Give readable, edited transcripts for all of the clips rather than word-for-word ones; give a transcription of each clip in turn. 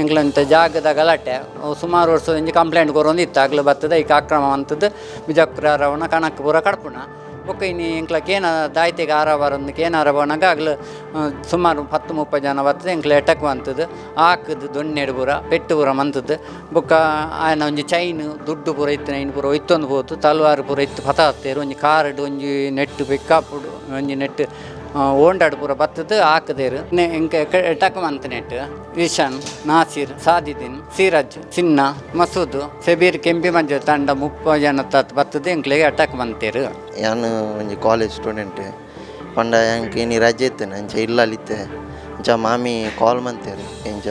ಎಂಕ್ಲಂತ ಜಾಗದ ಗಲಾಟೆ ಸುಮಾರು ವರ್ಷ ಒಂಜಿ ಕಂಪ್ಲೇಂಟ್ ಕೊರೊಂದಿತ್ತು ಆಗ್ಲು ಬರ್ತದೆ ಈಗ ಅಕ್ರಮ ಅಂತದ್ದು ಬಿಜಾಪುರ ರವಣ ಕಣಕ್ಕೆ ಪೂರ ಕಡ್ಪುಣ ಬೊಕ್ಕ ಇನ್ನು ಎಂಕ್ಲಕ್ಕೆ ಏನ ದಾಯ್ತೆಗೆ ಆರ ಬರೋದಕ್ಕೆ ಏನಾರ ಬರೋನಾಗ ಆಗ್ಲು ಸುಮಾರು 10-30 ಜನ ಬರ್ತದೆ ಎಂಕ್ಲ ಎಟಕ್ ಬಂತದ್ದು ಹಾಕದು ದೊಣ್ಣೆಡು ಪೂರ ಪೆಟ್ಟು ಪೂರ ಮಂತದ್ದು ಬೊಕ್ಕ ಆಯನ ಒಂಜಿ ಚೈನ್ ದುಡ್ಡು ಪೂರ ಇತ್ತು ನೈನ್ ಪೂರ ಇತ್ತೊಂದು ಹೋತು ತಲ್ವಾರು ಪೂರ ಇತ್ತು ಪತ ಹತ್ತೇರು ಒಂಜಿ ಕಾರ್ಡ್ ಒಂಜಿ ನೆಟ್ಟು ಬೆಕ್ಕಾಪುಡು ಒಂಜಿ ನೆಟ್ಟು ಓಂಡಾಡು ಪೂರ ಬತ್ತದು ಹಾಕದೇರು ಎಂಕ ಎಟಕ್ ಮಂತ್ ನೆಟ್ ವಿಶಾನ್ ನಾಸಿರ್ ಸಾದಿದ್ದೀನ್ ಸಿರಾಜ್ ಸಿನ್ನ ಮಸೂದ್ ಸಬೀರ್ ಕೆಂಪಿ ಮಂಜು ತಂಡ 30 ಜನ ಬತ್ತದು ಎಂಕ್ಲೆಗೆ ಅಟ್ಯಾಕ್ ಮಂತೇರು ಯಾನು ಒಂಜಿ ಕಾಲೇಜ್ ಸ್ಟೂಡೆಂಟ್ ಪಂಡ ಎಂಕ್ ಇನಿ ರಜೆ ಇತ್ತೇನೆ ಅಂಚ ಇಲ್ಲ ಅಲ್ಲಿತ್ತೆ ಅಂಚ ಮಾಮಿ ಕಾಲ್ ಮಂತೇರು ಎಂಚ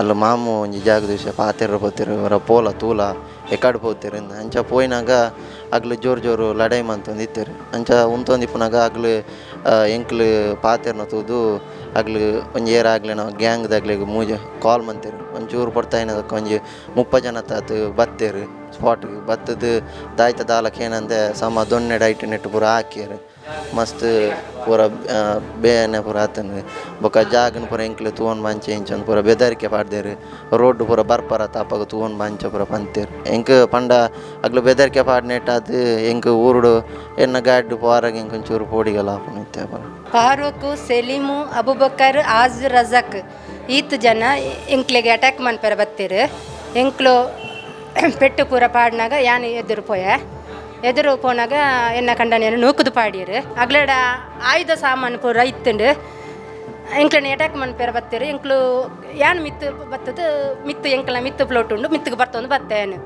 ಅಲ್ಲ ಮಾಮು ಒಂಜಿ ಜಾಗದ ವಿಷಯ ಪಾತೆರ ಪೋತೆರು ಅವರ ಪೋಲ ತೂಲ ಎಕಾಡು ಪೋತೆರು ಅಂಚ ಪೋಯಿನಾಗ ಆಗ್ಲು ಜೋರು ಲಡೈ ಮಂತೊಂದಿತ್ತೇರು ಅಂಚ ಉಂತೊಂದಿಪ್ಪುನಾಗ ಆಗ್ಲು ಎಂಕ್ಲು ಪಾತೆರ್ನ ತೂದು ಆಗ್ಲು ಒಂಜಿ ಏರ ಆಗ್ಲಿ ನಾವು ಗ್ಯಾಂಗ್ದಾಗ್ಲಿಗೆ ಮೂಜ ಕಾಲ್ ಮಂತೇರು ಒಂಚೂರು ಪಡ್ತಾಯಿನದಕ್ಕೆ ಒಂಜಿ 30 ಜನ ತಾತು ಬತ್ತೇರು ಸ್ಪಾಟ್ಗೆ ಬತ್ತದು ದಾಯ್ತ ದಾಲಕ್ಕೆ ಏನಂದೆ ಸಮ ದೊಣ್ಣೆ ಡೈಟ್ ನೆಟ್ಟು ಪೂರ ಹಾಕ್ಯಾರು ಮಸ್ತ್ ಪೂರ ಬೇನೆ ಪೂರ ಆತನು ಬೊಕ್ಕ ಜಾಗನ ಪೂರ ಎಂಕ್ಲೆ ತೂವೊಂದು ಮಂಚ ಇಂಚಂದು ಪೂರ ಬೆದರಿಕೆ ಪಾಡ್ದೇರು ರೋಡ್ ಪೂರ ಬರ್ಪರ ತಾಪಾಗ ತೂವೊಂದು ಮಂಚ ಪೂರ ಪಂತೇರು ಎಂಕ್ ಪಂಡ ಆಗ್ಲು ಬೆದರಿಕೆ ಪಾಡ್ನೆಟ್ಟಾದು ಎಂಕ್ ಊರುಡು ಎನ್ನ ಗಾಡಿ ಪೋರಾಗ ಎಂಕ್ ಒಂಚೂರು ಪೋಡಿಗೆಲ್ಲ ಹಾಪುನು ಇತ್ತೆ ಪರ ಫಾರೂಕ್ ಸಲೀಮು ಅಬುಬಕರ್ ಆಜ್ ರಜಾಕ್ ಈತ್ ಜನ ಎಂಕ್ಲೆಗೆ ಅಟ್ಯಾಕ್ ಮನ್ಪೆರ ಬತ್ತೇರು ಎಂಕ್ಲು ಪೆಟ್ಟು ಪೂರ ಪಾಡ್ನಾಗ ಯಾನು ಎದುರು ಪೋನಾಗ ಎನ್ನ ಕಂಡನೇನು ನೂಕುದು ಪಾಡಿಯರು ಅಗ್ಲಡ ಆಯುಧ ಸಾಮಾನು ಪೂರ ಇತ್ತುಂಡು ಎಂಕ್ಲನೆ ಅಟ್ಯಾಕ್ ಮನ್ಪೇರ ಬತ್ತೇರು ಎಂಕ್ಲು ಯಾನು ಮಿತ್ತು ಬತ್ತದು ಮಿತ್ತು ಎಂಕ್ಲ ಮಿತ್ತು ಪ್ಲೋಟ್ ಉಂಡು ಮಿತ್ತಿಗೆ ಬರ್ತೊಂದು ಬತ್ತೇನು